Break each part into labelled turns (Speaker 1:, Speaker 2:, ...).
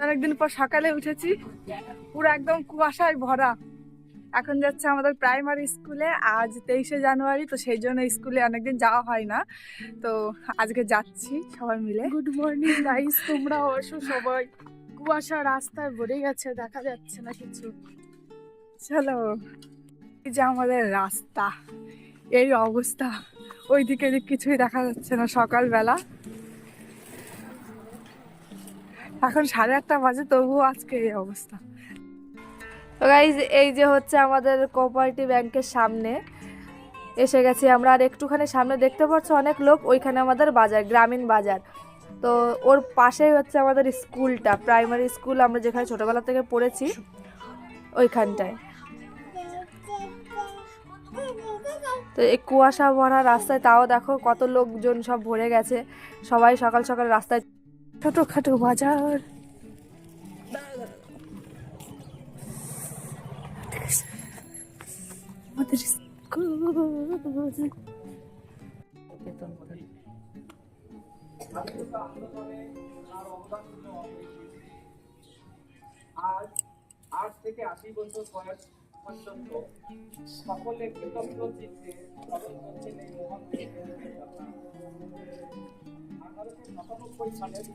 Speaker 1: অনেকদিন পর সকালে উঠেছি, পুরো একদম কুয়াশায় ভরা। এখন যাচ্ছে আমাদের প্রাইমারি স্কুলে, আজ 23শে জানুয়ারি, তো সেই জন্য স্কুলে অনেকদিন যাওয়া হয় না, তো আজকে যাচ্ছি সবাই মিলে।
Speaker 2: গুড মর্নিং গাইস, তোমরা আসো সবাই। কুয়াশা রাস্তায় ভরে গেছে, দেখা যাচ্ছে না কিছু।
Speaker 1: চলো, এই যে আমাদের রাস্তা, এই অবস্থা, ওইদিকে এদিক কিছুই দেখা যাচ্ছে না সকালবেলা। এখন 8:30 বাজে, তবুও আজকে এই অবস্থা। তো গাইজ, এই যে হচ্ছে আমাদের কোঅপারেটিভ ব্যাংকের সামনে এসে গেছি আমরা। আর একটুখানি সামনে দেখতে পাচ্ছ অনেক লোক, ওইখানে আমাদের বাজার, গ্রামীণ বাজার। তো ওর পাশেই হচ্ছে আমাদের স্কুলটা, প্রাইমারি স্কুল, আমরা যেখানে ছোটবেলা থেকে পড়েছি ওইখানটায়। তো এই কুয়াশা ভরা রাস্তায় তাও দেখো কত লোকজন সব ভরে গেছে, সবাই সকাল সকাল রাস্তায়। ছোটখাটো বাজার, আমাদের স্কুল।
Speaker 3: আজ থেকে 80 বছর বয়স পর্যন্ত সকলে কৃতজ্ঞ চিত্তে স্মরণ করছেন এই মহান ব্যক্তিত্বের কথা। 1897 সালের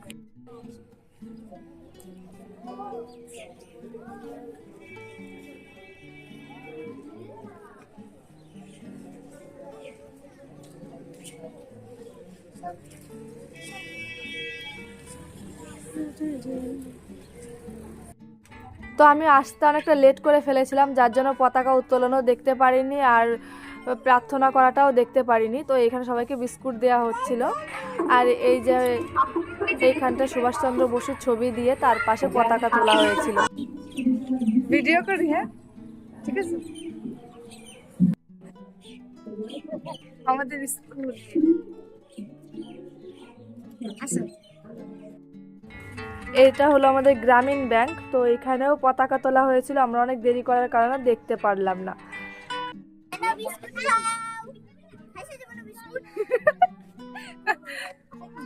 Speaker 1: তো আমি আসতে অনেকটা লেট করে ফেলেছিলাম, যার জন্য পতাকা উত্তোলনও দেখতে পারিনি আর প্রার্থনা করাটাও দেখতে পারিনি। তো এখানে সবাইকে বিস্কুট দেওয়া হচ্ছিল, আর এই যে এইখানটা সুভাষচন্দ্র বসুর ছবি দিয়ে তার পাশে পতাকা তোলা হয়েছিল। ভিডিও করি, হ্যাঁ ঠিক আছে। আমাদের স্কুল আচ্ছা, এটা হলো আমাদের গ্রামীণ ব্যাংক। তো এখানেও পতাকা তোলা হয়েছিল, আমরা অনেক দেরি করার কারণে দেখতে পারলাম না।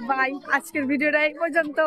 Speaker 1: বাই, আজকের ভিডিওটা এই পর্যন্ত।